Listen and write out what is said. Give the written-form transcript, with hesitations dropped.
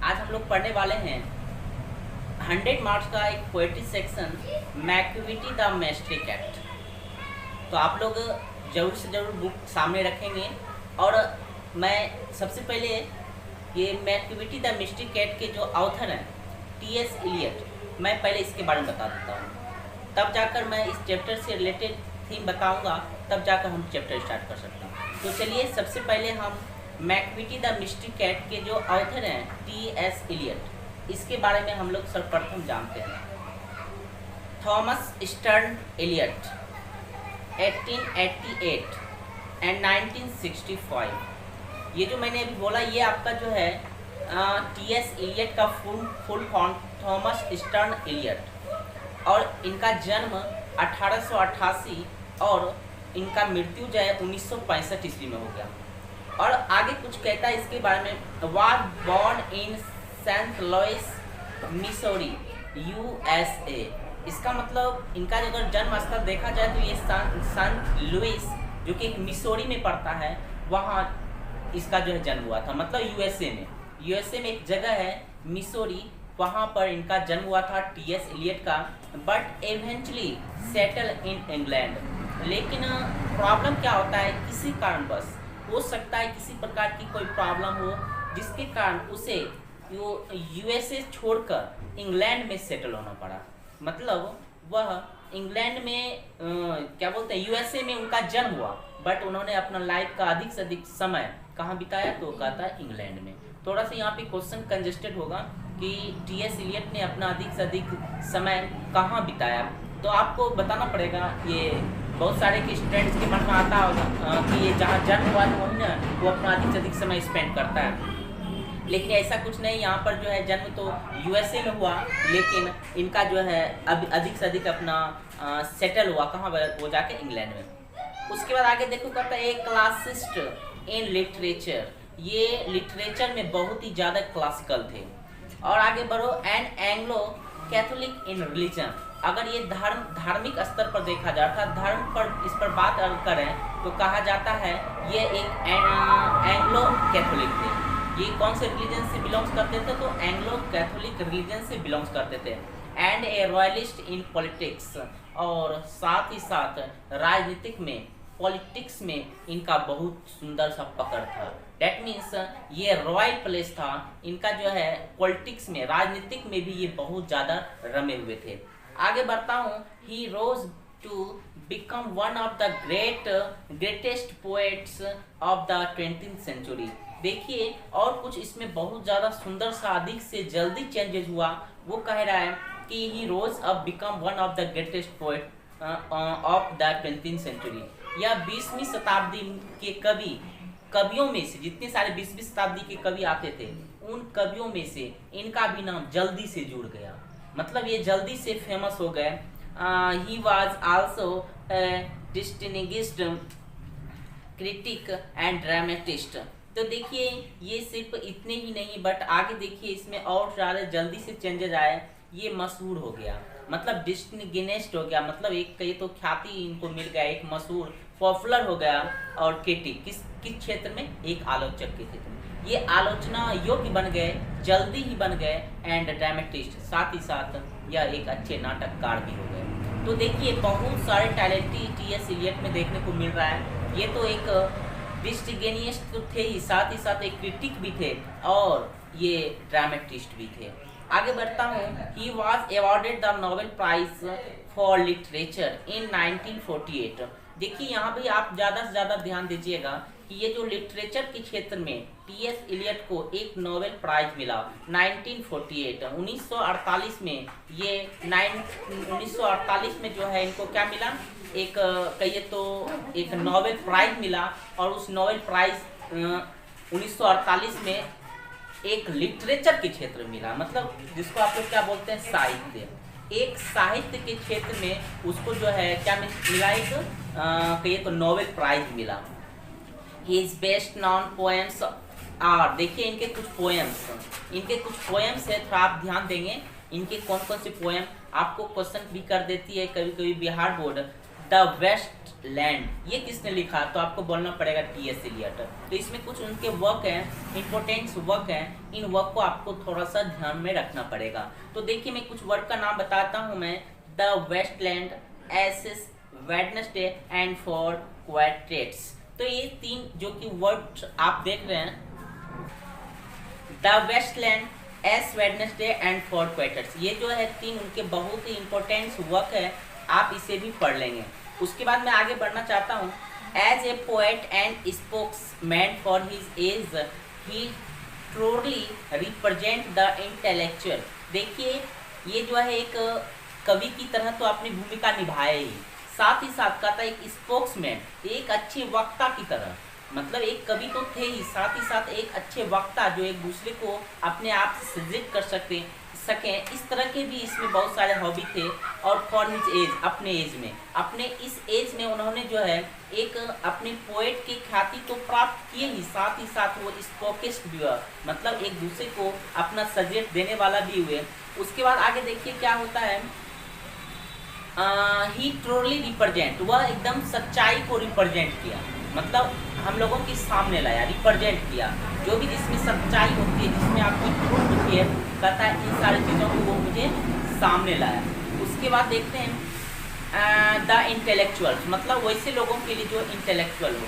आज हम लोग पढ़ने वाले हैं 100 मार्क्स का एक poetry section Macavity the mystic cat. तो आप लोग जरूर से जरूर बुक सामने रखेंगे और मैं सबसे पहले ये मैक्विटी द मिस्टिक कैट के जो ऑथर हैं टी.एस. इलियट, मैं पहले इसके बारे में बता देता हूँ, तब जाकर मैं इस चैप्टर से रिलेटेड थीम बताऊँगा, तब जाकर हम चैप्टर स्टार्ट कर सकते हैं। तो चलिए सबसे पहले हम मैक्विटी द मिस्टिक कैट के जो ऑथर हैं टी.एस. इलियट, इसके बारे में हम लोग सर्वप्रथम जानते हैं। Thomas Stearns Eliot 1888 and 1965। ये जो मैंने अभी बोला ये आपका जो है टी.एस. इलियट का full form Thomas Stearns Eliot, और इनका जन्म 1888 और इनका मृत्यु जो है 1965 ईस्वी में हो गया। और आगे कुछ कहता है इसके बारे में, was born in Saint Louis Missouri USA। इसका मतलब इनका अगर जन्म स्थल देखा जाए तो ये सेंट लुइस जो कि एक मिसौरी में पड़ता है, वहाँ इसका जो है जन्म हुआ था। मतलब यूएसए में एक जगह है मिसौरी, वहाँ पर इनका जन्म हुआ था टी.एस. इलियट का, but eventually settle in England. लेकिन प्रॉब्लम क्या होता है, किसी कारणवश हो सकता है किसी प्रकार की कोई प्रॉब्लम हो जिसके कारण उसे यूएसए छोड़कर इंग्लैंड में सेटल होना पड़ा। मतलब वह इंग्लैंड में क्या बोलते हैं, यूएसए में उनका जन्म हुआ, बट उन्होंने अपना लाइफ का अधिक से अधिक समय कहाँ बिताया, तो कहता है इंग्लैंड में। थोड़ा सा यहाँ पे क्वेश्चन कंजेस्टेड होगा कि टी.एस. इलियट ने अपना अधिक से अधिक समय कहाँ बिताया, तो आपको बताना पड़ेगा। ये बहुत सारे के स्टूडेंट्स के मन में आता होगा कि ये जहाँ जन्म हुआ है वहीं ना वो अपना अधिक से अधिक समय स्पेंड करता है, लेकिन ऐसा कुछ नहीं। यहाँ पर जो है जन्म तो यूएसए में हुआ, लेकिन इनका जो है अब अधिक से अधिक अपना सेटल हुआ कहाँ, वो जाके इंग्लैंड में। उसके बाद आगे देखो कहता है ए क्लासिस्ट इन लिटरेचर, ये लिटरेचर में बहुत ही ज़्यादा क्लासिकल थे। और आगे बढ़ो, and Anglo Catholic in religion. अगर ये धार्मिक स्तर पर देखा जाता है, धर्म पर इस पर बात करें तो कहा जाता है ये एक एंग्लो कैथोलिक थे। ये कौन से रिलीजन से बिलोंग्स करते थे, तो एंग्लो कैथोलिक रिलीजन से बिलोंग्स करते थे। And A royalist in politics, और साथ ही साथ राजनीतिक में, पॉलिटिक्स में इनका बहुत सुंदर सा पकड़ था। डेट मीन्स ये रॉयल प्लेस था इनका जो है, पॉलिटिक्स में, राजनीतिक में भी ये बहुत ज़्यादा रमे हुए थे। आगे बढ़ता हूँ, he rose to become one of the greatest poets of the 20th century. देखिए और कुछ इसमें बहुत ज़्यादा सुंदर सा अधिक से जल्दी चेंजेस हुआ। वो कह रहा है कि ही रोज अब become one of the greatest poet of the 20th century. या 20वीं शताब्दी के कवियों में से, जितने सारे 20वीं शताब्दी के कवि आते थे, उन कवियों में से इनका भी नाम जल्दी से जुड़ गया। मतलब ये जल्दी से फेमस हो गए। He was also distinguished critic and dramatist. तो देखिए ये सिर्फ इतने ही नहीं, बट आगे देखिए इसमें और ज़्यादा जल्दी से चेंजेस आए। ये मशहूर हो गया, मतलब डिस्टिंग्विश्ड हो गया, मतलब एक कहीं तो ख्याति इनको मिल गया, एक मशहूर पॉपुलर हो गया। और क्रिटिक किस क्षेत्र में, एक आलोचक के क्षेत्र में, ये आलोचना योग्य बन गए, जल्दी ही बन गए। एंड ड्रामेटिस्ट, साथ ही साथ यह एक अच्छे नाटककार भी हो गए। तो देखिए बहुत सारे टैलेंटी टी.एस. इलियट में देखने को मिल रहा है। ये तो एक डिस्टिंग्विश्ड तो थे ही साथ एक क्रिटिक भी थे, और ये ड्रामेटिस्ट भी थे। आगे बढ़ता हूँ, he was awarded the Nobel Prize for literature in 1948। देखिए यहाँ भी आप ज़्यादा से ज़्यादा ध्यान दीजिएगा कि ये जो लिटरेचर के क्षेत्र में टी.एस. इलियट को एक नोबेल प्राइज मिला 1948। 1948 में ये 1948 में जो है इनको क्या मिला, एक कहिए तो एक नोबेल प्राइज मिला। और उस नोबेल प्राइज 1948 में एक लिटरेचर के क्षेत्र में मिला, मतलब जिसको आप लोग क्या बोलते हैं, साहित्य। एक साहित्य के क्षेत्र में उसको जो है क्या मिला, एक कहिए तो नोबेल प्राइज मिला। His best known poems are, देखिए इनके कुछ पोएम्स है, थोड़ा आप ध्यान देंगे इनके कौन कौन से पोएम आपको क्वेश्चन भी कर देती है कभी कभी Bihar board. The Waste Land, ये किसने लिखा? तो आपको बोलना पड़ेगा टी.एस. एलियट। तो इसमें कुछ उनके वर्क हैं, इंपॉर्टेंस वर्क हैं, इन वर्क को आपको थोड़ा सा ध्यान में रखना पड़ेगा। तो देखिए मैं कुछ वर्क का नाम बताता हूँ मैं। The wasteland, Ash, Wednesday and four quartets. तो ये 3 जो कि वर्ड आप देख रहे हैं, the Wasteland, Ash, Wednesday and Four Quartets, ये जो है 3 उनके बहुत ही इंपॉर्टेंट वर्क है, आप इसे भी पढ़ लेंगे। उसके बाद मैं आगे बढ़ना चाहता हूँ। As a poet and spokesman for his age he truly represent the intellectual. देखिए ये जो है एक कवि की तरह तो अपनी भूमिका निभाए ही, साथ ही साथ कहता है एक स्पोक्समैन, एक अच्छे वक्ता की तरह, मतलब एक कवि तो थे ही, साथ ही साथ एक अच्छे वक्ता जो एक दूसरे को अपने आप से सजेस्ट कर सकें, इस तरह के भी इसमें बहुत सारे हॉबी थे। और फॉर हिज एज, अपने एज में, अपने इस एज में उन्होंने जो है एक अपने पोएट की ख्याति तो प्राप्त किए ही, साथ ही साथ वो स्पोकिस्ट भी हुआ, मतलब एक दूसरे को अपना सजेस्ट देने वाला भी हुए। उसके बाद आगे देखिए क्या होता है। ही ट्रूली रिप्रेजेंट, वह एकदम सच्चाई को रिप्रेजेंट किया, मतलब हम लोगों के सामने लाया, रिप्रेजेंट किया, जो भी जिसमें सच्चाई होती है, जिसमें आपकी ट्रूथ होती है, कहता है इन सारी चीज़ों को वो मुझे सामने लाया। उसके बाद देखते हैं द इंटेलेक्चुअल, मतलब वैसे लोगों के लिए जो इंटेलेक्चुअल हो,